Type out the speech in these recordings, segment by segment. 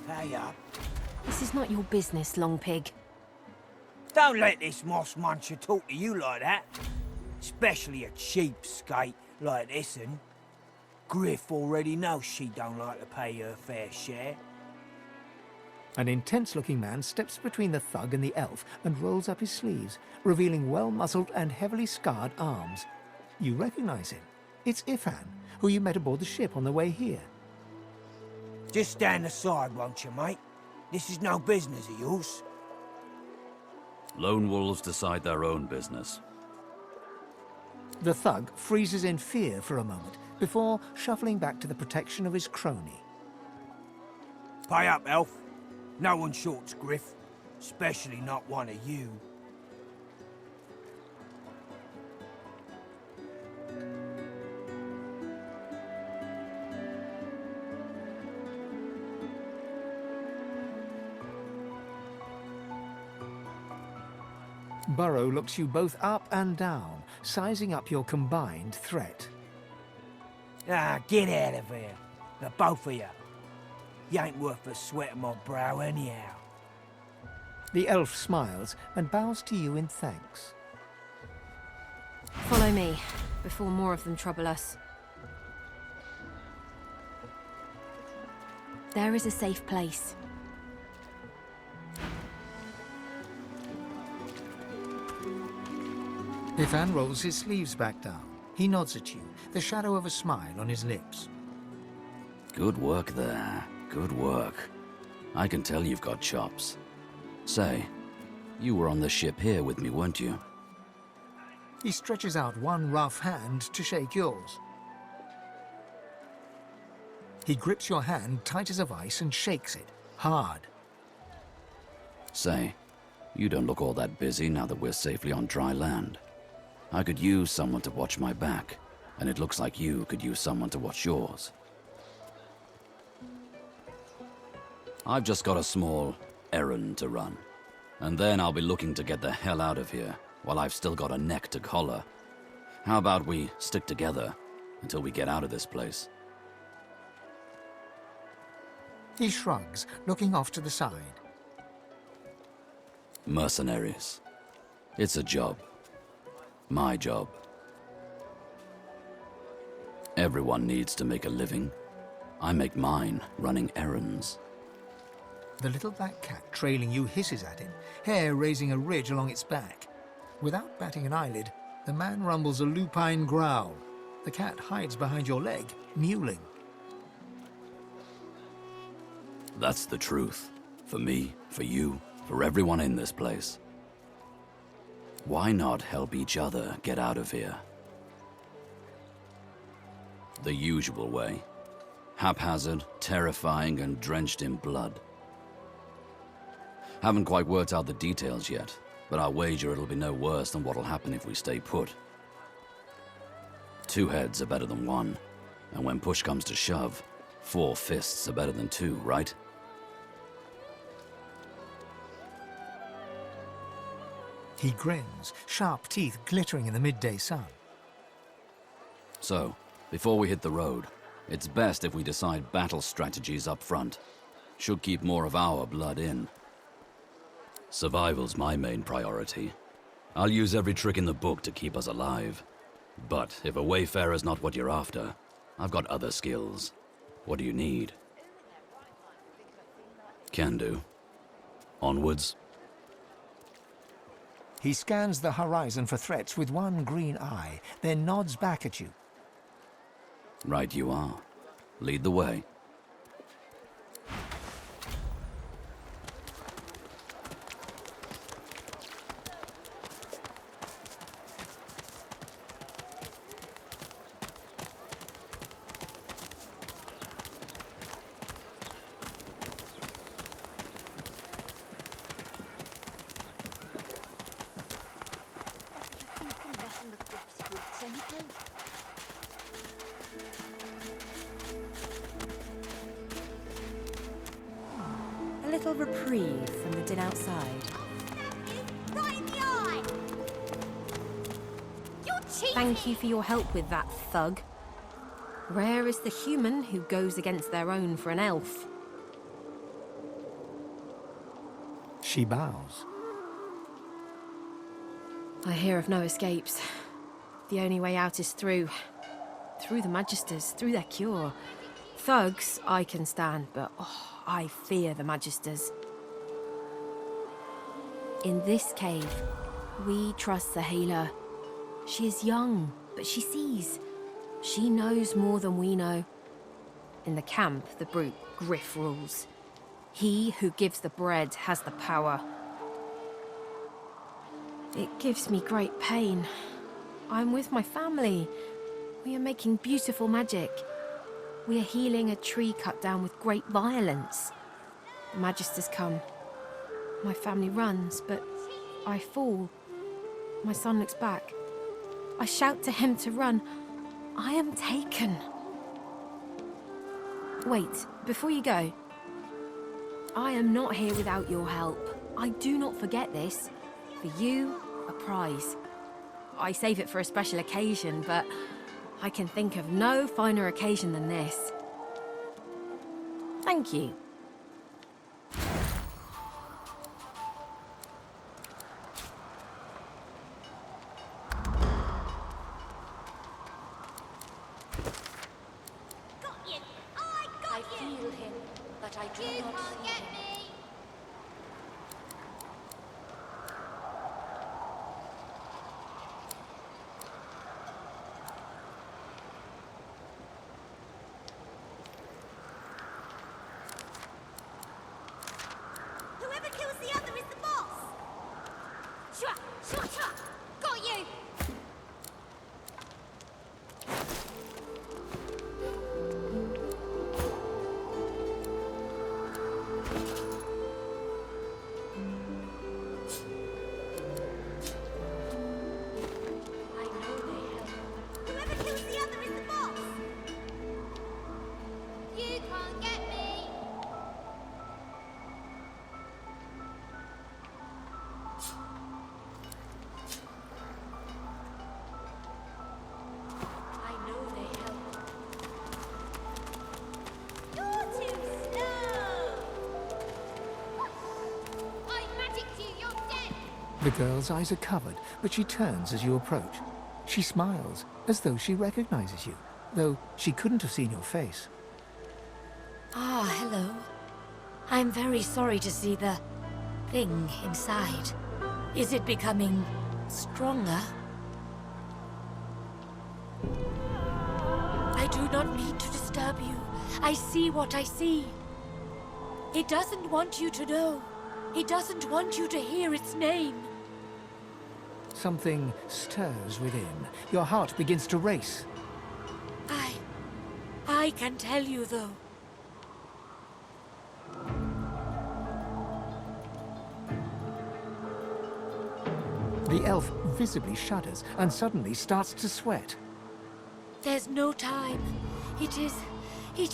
Pay up. This is not your business, Long Pig. Don't let this moss muncher talk to you like that. Especially a cheapskate like this one. Griff already knows she don't like to pay her fair share. An intense-looking man steps between the thug and the elf and rolls up his sleeves, revealing well-muscled and heavily scarred arms. You recognize him. It's Ifan, who you met aboard the ship on the way here. Just stand aside, won't you, mate? This is no business of yours. Lone wolves decide their own business. The thug freezes in fear for a moment before shuffling back to the protection of his crony. Pay up, elf. No one shorts Griff, especially not one of you. Burrow looks you both up and down, sizing up your combined threat. Ah, get out of here. The both of you. You ain't worth the sweat of my brow anyhow. The elf smiles and bows to you in thanks. Follow me, before more of them trouble us. There is a safe place. Ifan rolls his sleeves back down. He nods at you, the shadow of a smile on his lips. Good work there. Good work. I can tell you've got chops. Say, you were on the ship here with me, weren't you? He stretches out one rough hand to shake yours. He grips your hand tight as a vice and shakes it, hard. Say, you don't look all that busy now that we're safely on dry land. I could use someone to watch my back, and it looks like you could use someone to watch yours. I've just got a small errand to run, and then I'll be looking to get the hell out of here while I've still got a neck to collar. How about we stick together until we get out of this place? He shrugs, looking off to the side. Mercenaries. It's a job. My job. Everyone needs to make a living. I make mine running errands. The little black cat trailing you hisses at him, hair raising a ridge along its back. Without batting an eyelid, the man rumbles a lupine growl. The cat hides behind your leg, mewling. That's the truth. For me, for you, for everyone in this place. Why not help each other get out of here? The usual way. Haphazard, terrifying, and drenched in blood. Haven't quite worked out the details yet, but I'll wager it'll be no worse than what'll happen if we stay put. 2 heads are better than 1, and when push comes to shove, 4 fists are better than 2, right? He grins, sharp teeth glittering in the midday sun. So, before we hit the road, it's best if we decide battle strategies up front. Should keep more of our blood in. Survival's my main priority. I'll use every trick in the book to keep us alive. But if a wayfarer's not what you're after, I've got other skills. What do you need? Can do. Onwards. He scans the horizon for threats with one green eye, then nods back at you. Right you are. Lead the way. A little reprieve from the din outside. Right in the eye! You're cheating! Thank you for your help with that, thug. Rare is the human who goes against their own for an elf. She bows. I hear of no escapes. The only way out is through the Magisters, through their cure. Thugs I can stand, but I fear the Magisters. In this cave, we trust Saheila. She is young, but she sees. She knows more than we know. In the camp, the brute Griff rules. He who gives the bread has the power. It gives me great pain. I'm with my family. We are making beautiful magic. We are healing a tree cut down with great violence. The Magisters come. My family runs, but I fall. My son looks back. I shout to him to run. I am taken. Wait, before you go. I am not here without your help. I do not forget this. For you, a prize. I save it for a special occasion, but I can think of no finer occasion than this. Thank you. Got you! I got you! Feel him, but I do You not can't see get him. me! Whoever kills the other is the boss! Shua! Shua! Shua! Got you! I know they help. Whoever kills the other is the boss! You can't get me! I know they help. You're too slow! I magicked you, you're dead! The girl's eyes are covered, but she turns as you approach. She smiles, as though she recognizes you, though she couldn't have seen your face. Ah, hello. I'm very sorry to see the thing inside. Is it becoming stronger? I do not mean to disturb you. I see what I see. It doesn't want you to know. It doesn't want you to hear its name. Something stirs within. Your heart begins to race. I can tell you, though. The elf visibly shudders and suddenly starts to sweat. There's no time. It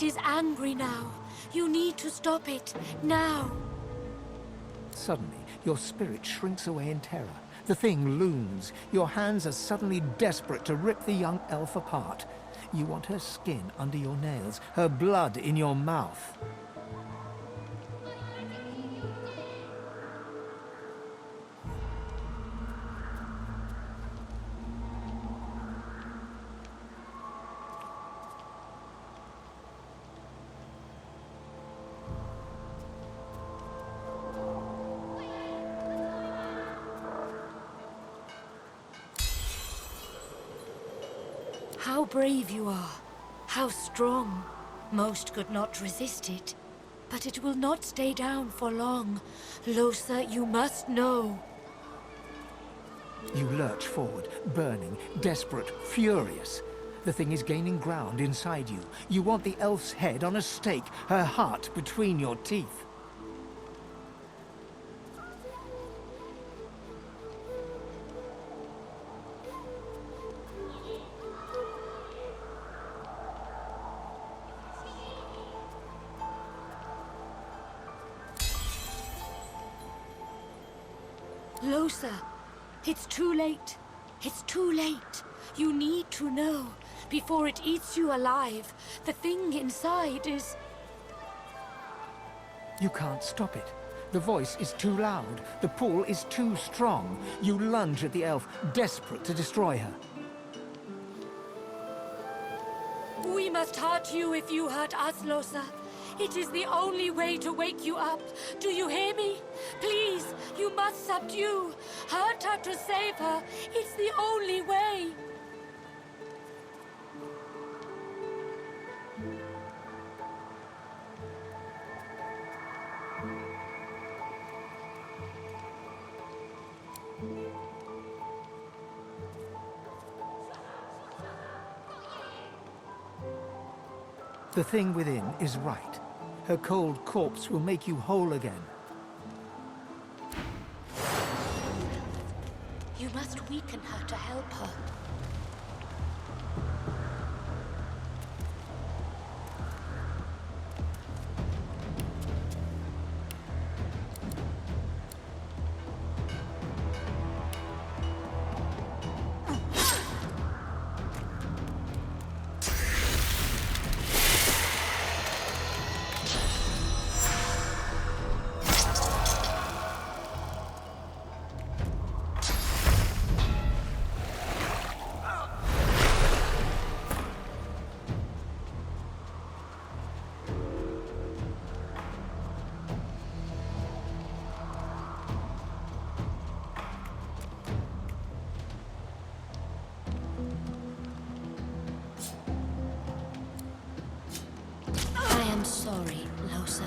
is angry now. You need to stop it, now. Suddenly, your spirit shrinks away in terror. The thing looms. Your hands are suddenly desperate to rip the young elf apart. You want her skin under your nails, her blood in your mouth. How brave you are. How strong. Most could not resist it. But it will not stay down for long. Losa, you must know. You lurch forward, burning, desperate, furious. The thing is gaining ground inside you. You want the elf's head on a stake, her heart between your teeth. Losa, it's too late. It's too late. You need to know. before it eats you alive. The thing inside is... You can't stop it. The voice is too loud. The pull is too strong. You lunge at the elf, desperate to destroy her. We must hurt you if you hurt us, Losa. It is the only way to wake you up. Do you hear me? Please, you must subdue. Hurt her to save her. It's the only way. The thing within is right. Her cold corpse will make you whole again. You must weaken her to help her. I'm sorry, Losa.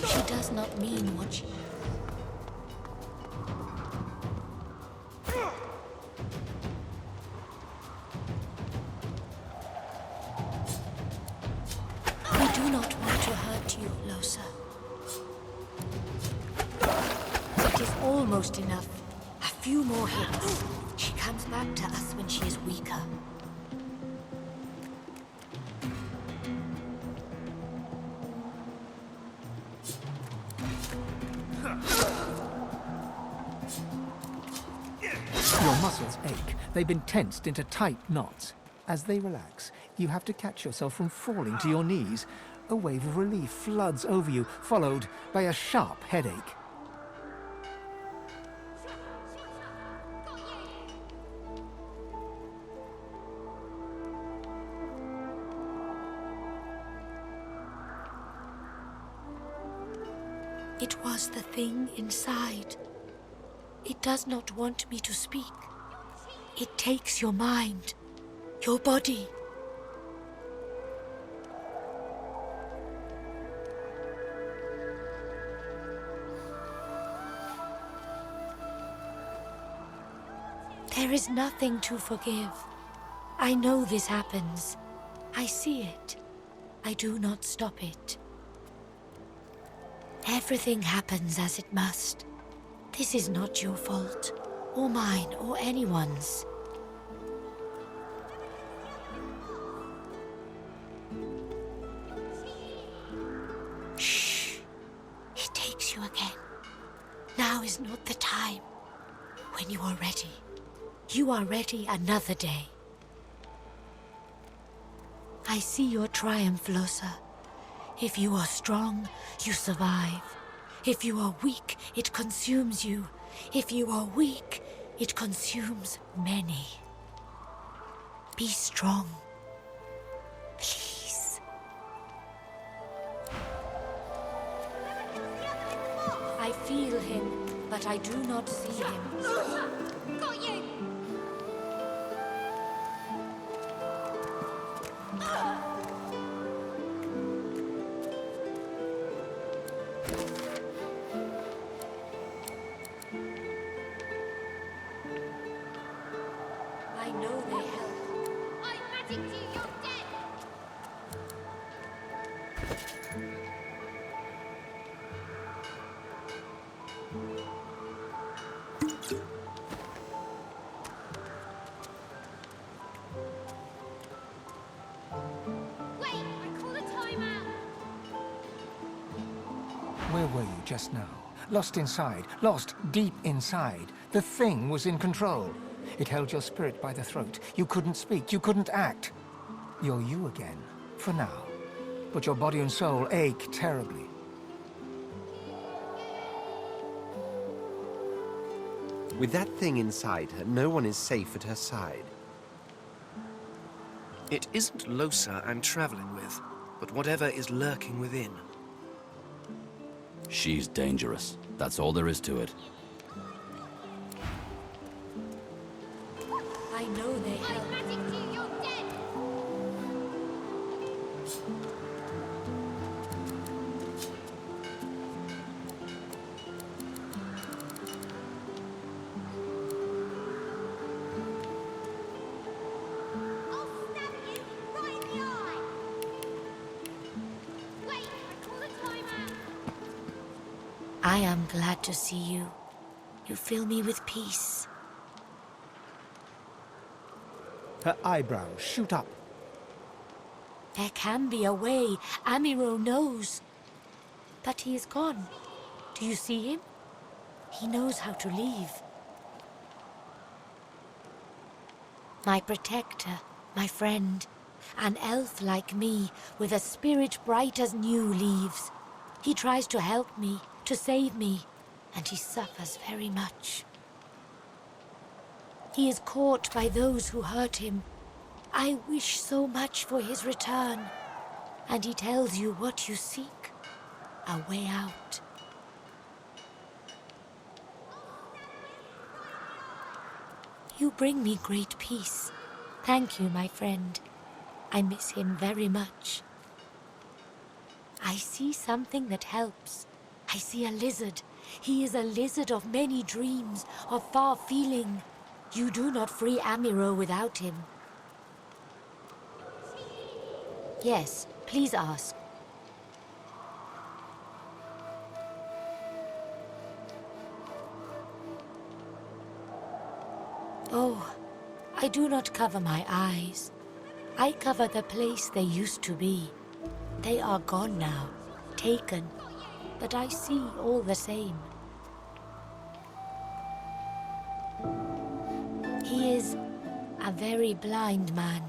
She does not mean what she... We do not want to hurt you, Losa. It is almost enough. A few more hits. She comes back to us when she is weaker. Your muscles ache. They've been tensed into tight knots. As they relax, you have to catch yourself from falling to your knees. A wave of relief floods over you, followed by a sharp headache. It was the thing inside. It does not want me to speak. It takes your mind, your body. There is nothing to forgive. I know this happens. I see it. I do not stop it. Everything happens as it must. This is not your fault, or mine, or anyone's. Shh. It takes you again. Now is not the time. When you are ready. You are ready another day. I see your triumph, Losa. If you are strong, you survive. If you are weak, it consumes you. If you are weak, it consumes many. Be strong. Please. I feel him, but I do not see him. Got you! I know they help. I magicked you, you're dead! Where were you just now? Lost inside, lost deep inside. The thing was in control. It held your spirit by the throat. You couldn't speak, you couldn't act. You're you again, for now. But your body and soul ache terribly. With that thing inside her, no one is safe at her side. It isn't Lohse I'm traveling with, but whatever is lurking within. She's dangerous. That's all there is to it. I know they help. Magic to you're dead! I'll stab you right in the eye! Wait, I call the timeout! I am glad to see you. You fill me with peace. Her eyebrows shoot up. There can be a way. Amyro knows. But he is gone. Do you see him? He knows how to leave. My protector, my friend, an elf like me, with a spirit bright as new leaves. He tries to help me, to save me, and he suffers very much. He is caught by those who hurt him. I wish so much for his return. And he tells you what you seek, a way out. You bring me great peace. Thank you, my friend. I miss him very much. I see something that helps. I see a lizard. He is a lizard of many dreams, of far feeling. You do not free Amyro without him. Yes, please ask. Oh, I do not cover my eyes. I cover the place they used to be. They are gone now, taken, but I see all the same. He is a very blind man.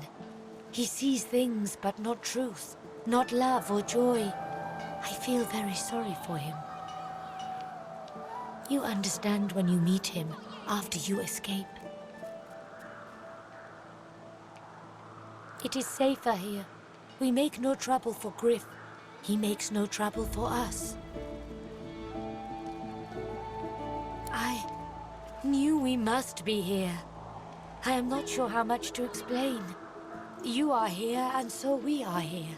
He sees things but not truth, not love or joy. I feel very sorry for him. You understand when you meet him after you escape. It is safer here. We make no trouble for Griff. He makes no trouble for us. I knew we must be here. I am not sure how much to explain. You are here, and so we are here.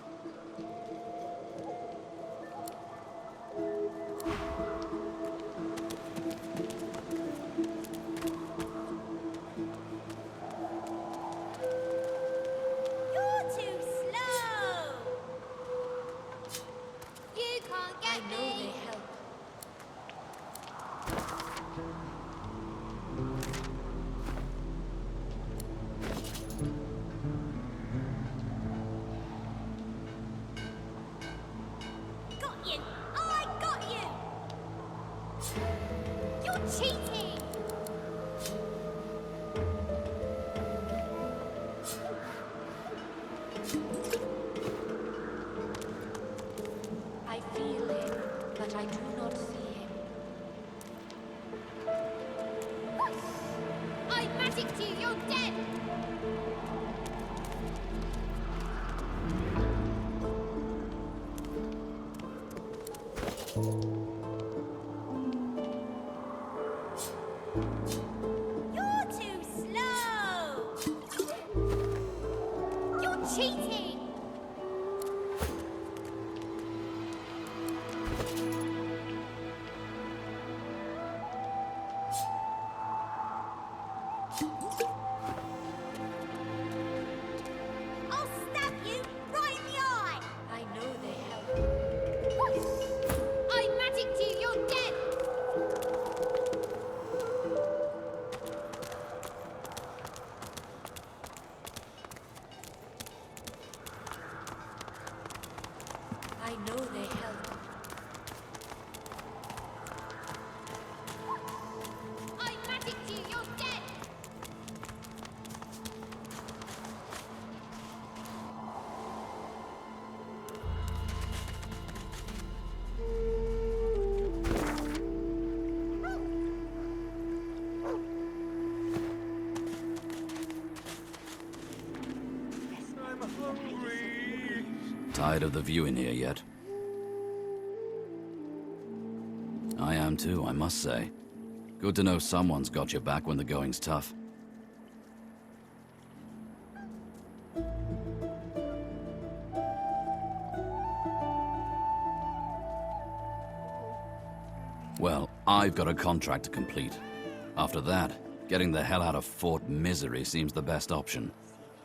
You're too slow! You can't get I know me! they help. Got you! I got you! You're cheating! I feel him, but I do not see him. I magicked you! You're dead! You're too slow! You're cheating! I'll stab you right in the eye! I know they help. I magicked you! You're dead! I know they help. Tired of the view in here yet? I am too, I must say. Good to know someone's got your back when the going's tough. Well, I've got a contract to complete. After that, getting the hell out of Fort Misery seems the best option.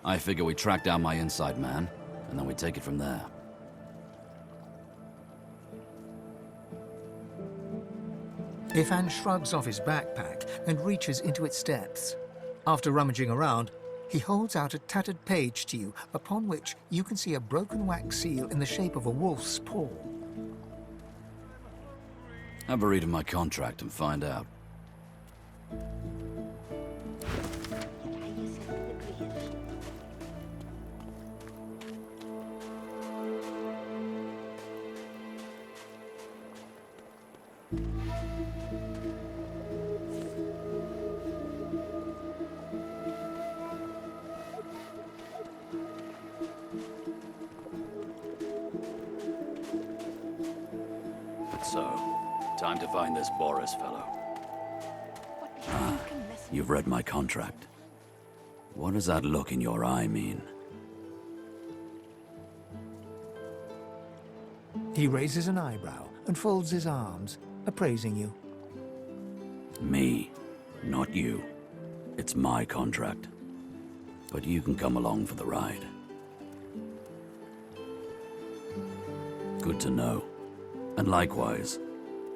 I figure we track down my inside man, and then we take it from there. Ifan shrugs off his backpack and reaches into its depths. After rummaging around, he holds out a tattered page to you, upon which you can see a broken wax seal in the shape of a wolf's paw. Have a read of my contract and find out. So, time to find this Boris fellow. You've read my contract. What does that look in your eye mean? He raises an eyebrow and folds his arms, appraising you. Me, not you. It's my contract. But you can come along for the ride. Good to know. And likewise,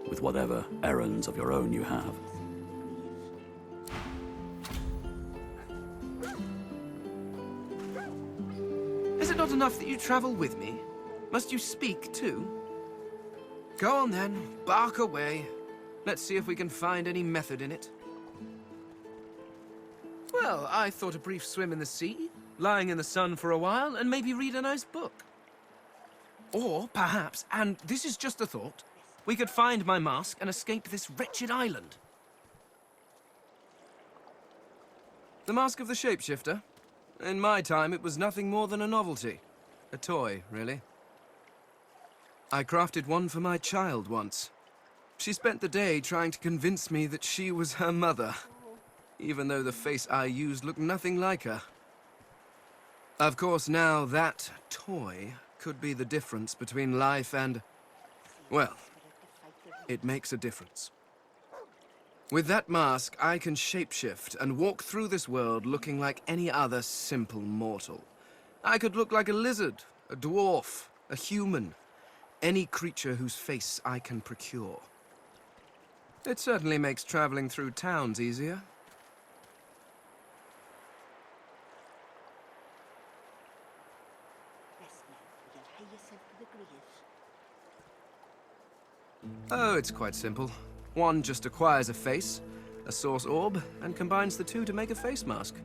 with whatever errands of your own you have. Is it not enough that you travel with me? Must you speak too? Go on then, bark away. Let's see if we can find any method in it. Well, I thought a brief swim in the sea, lying in the sun for a while, and maybe read a nice book. Or perhaps, and this is just a thought, we could find my mask and escape this wretched island. The mask of the shapeshifter? In my time, it was nothing more than a novelty. A toy, really. I crafted one for my child once. She spent the day trying to convince me that she was her mother, even though the face I used looked nothing like her. Of course, now that toy could be the difference between life and... well, it makes a difference. With that mask, I can shapeshift and walk through this world looking like any other simple mortal. I could look like a lizard, a dwarf, a human, any creature whose face I can procure. It certainly makes traveling through towns easier. Oh, it's quite simple. One just acquires a face, a source orb, and combines the two to make a face mask.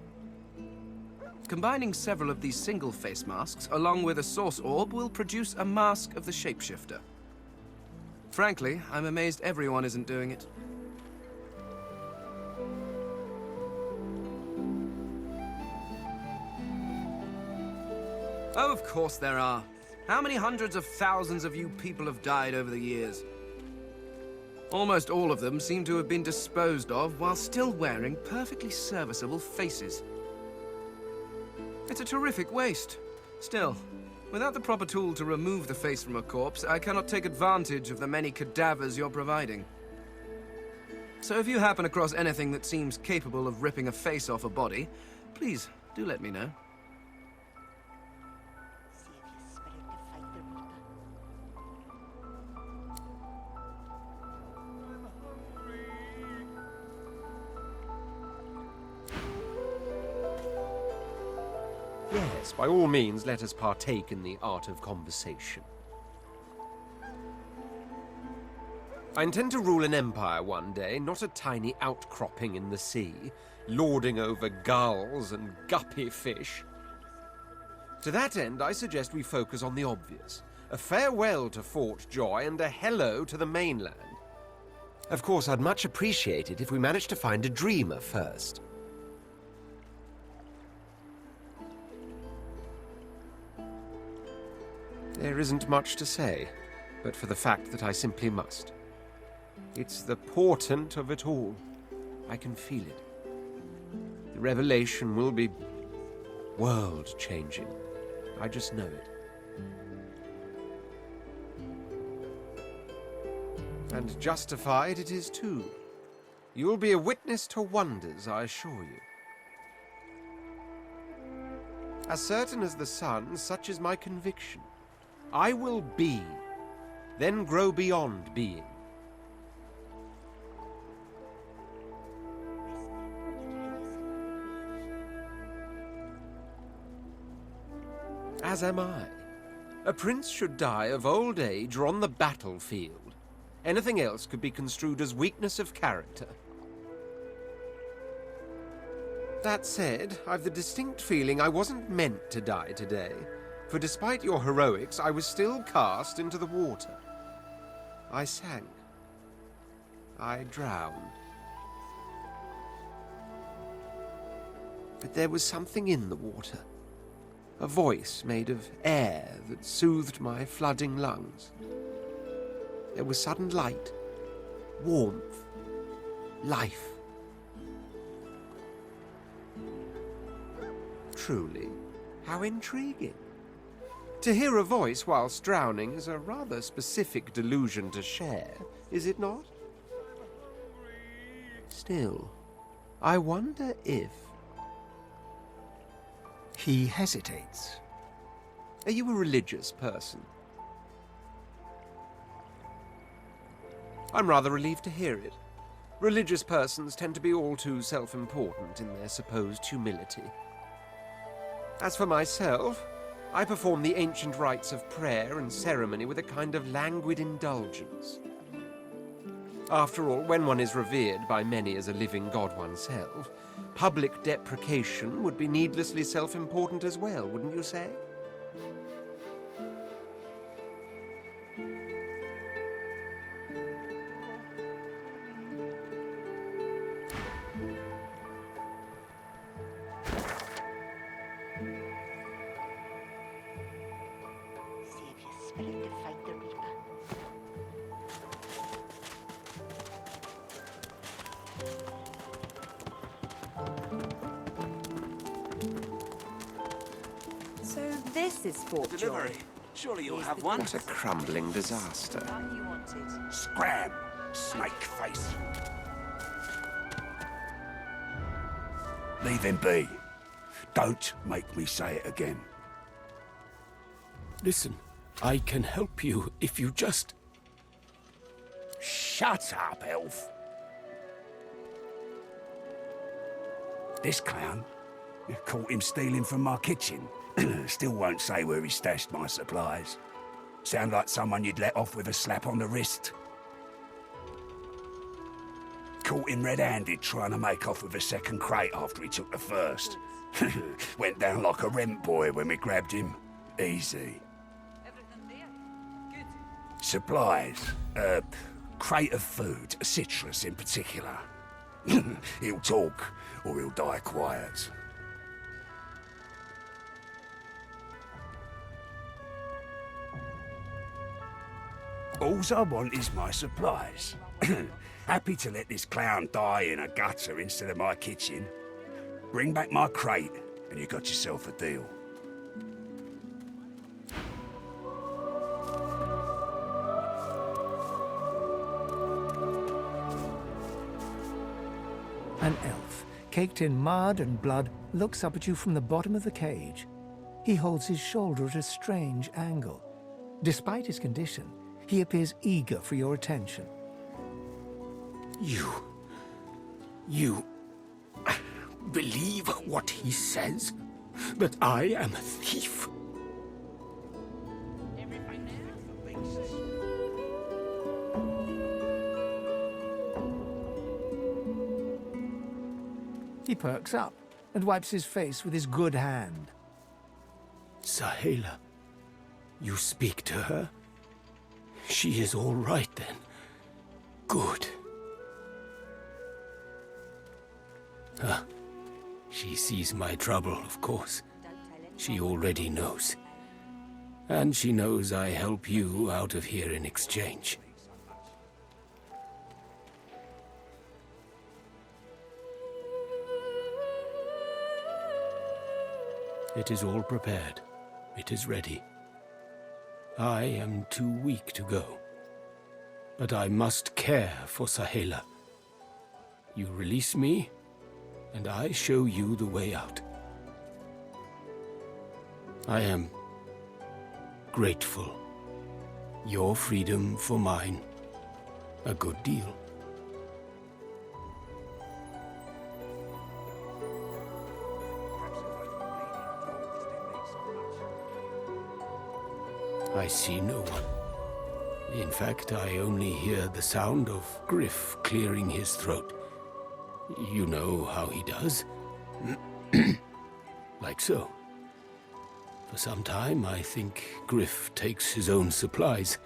Combining several of these single face masks along with a source orb will produce a mask of the shapeshifter. Frankly, I'm amazed everyone isn't doing it. Oh, of course there are. How many hundreds of thousands of you people have died over the years? Almost all of them seem to have been disposed of while still wearing perfectly serviceable faces. It's a terrific waste. Still, without the proper tool to remove the face from a corpse, I cannot take advantage of the many cadavers you're providing. So if you happen across anything that seems capable of ripping a face off a body, please do let me know. Yes, by all means, let us partake in the art of conversation. I intend to rule an empire one day, not a tiny outcropping in the sea, lording over gulls and guppy fish. To that end, I suggest we focus on the obvious. A farewell to Fort Joy and a hello to the mainland. Of course, I'd much appreciate it if we managed to find a dreamer first. There isn't much to say, but for the fact that I simply must. It's the portent of it all. I can feel it. The revelation will be world-changing. I just know it. And justified it is too. You'll be a witness to wonders, I assure you. As certain as the sun, such is my conviction. I will be, then grow beyond being. As am I. A prince should die of old age or on the battlefield. Anything else could be construed as weakness of character. That said, I've the distinct feeling I wasn't meant to die today, for despite your heroics, I was still cast into the water. I sank. I drowned. But there was something in the water. A voice made of air that soothed my flooding lungs. There was sudden light, warmth, life. Truly, how intriguing. To hear a voice whilst drowning is a rather specific delusion to share, is it not? Still, I wonder if... He hesitates. Are you a religious person? I'm rather relieved to hear it. Religious persons tend to be all too self-important in their supposed humility. As for myself, I perform the ancient rites of prayer and ceremony with a kind of languid indulgence. After all, when one is revered by many as a living god oneself, public deprecation would be needlessly self-important as well, wouldn't you say? So this is Fort Delivery. Surely you'll have one. What a crumbling disaster. You wanted. Scram, snake face. Leave him be. Don't make me say it again. Listen, I can help you if you just... Shut up, elf. This clown, you caught him stealing from my kitchen. Still won't say where he stashed my supplies. Sound like someone you'd let off with a slap on the wrist. Caught him red-handed trying to make off with a second crate after he took the first. Went down like a rent boy when we grabbed him. Easy. Supplies. Crate of food, citrus in particular. He'll talk, or he'll die quiet. Alls I want is my supplies. Happy to let this clown die in a gutter instead of my kitchen. Bring back my crate, and you got yourself a deal. An elf, caked in mud and blood, looks up at you from the bottom of the cage. He holds his shoulder at a strange angle. Despite his condition, he appears eager for your attention. You believe what he says? That I am a thief? He perks up and wipes his face with his good hand. Saheila, you speak to her? She is all right then. Good. She sees my trouble, of course. She already knows. And she knows I help you out of here in exchange. It is all prepared. It is ready. I am too weak to go. But I must care for Saheila. You release me, and I show you the way out. I am grateful. Your freedom for mine. A good deal. I see no one. In fact, I only hear the sound of Griff clearing his throat. You know how he does? Like so. For some time, I think Griff takes his own supplies.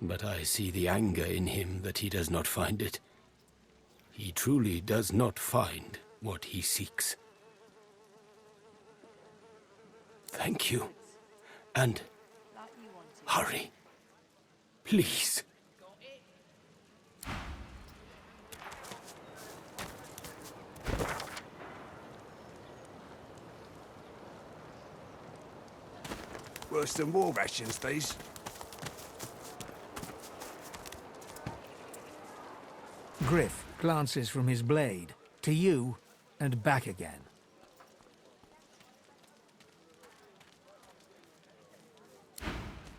But I see the anger in him that he does not find it. He truly does not find what he seeks. Thank you. And hurry. Please. Worse than war rations, these. Griff glances from his blade to you and back again.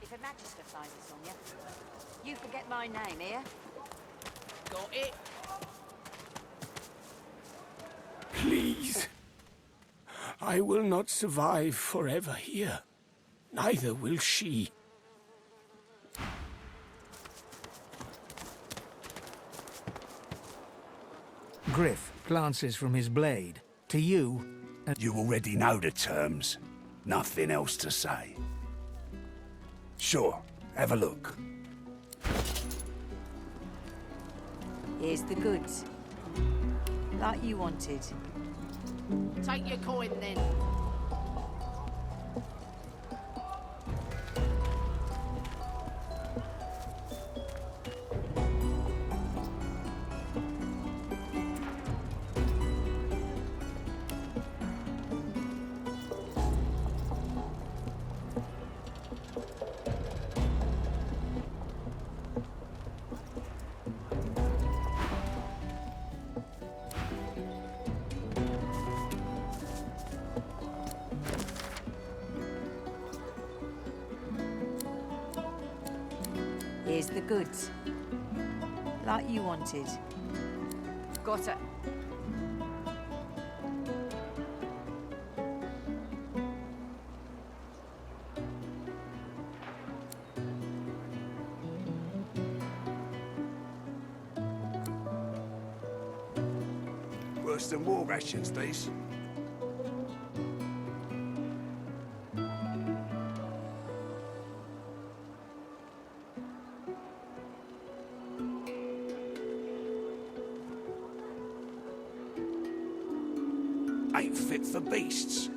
If a magister finds this on you, you forget my name, here? Got it? Please. I will not survive forever here. Neither will she. Griff glances from his blade to you and... You already know the terms. Nothing else to say. Sure, have a look. Here's the goods. Like you wanted. Take your coin then. Here's the goods. Like you wanted. Got it. Worse than war rations, these. Ain't fit for beasts.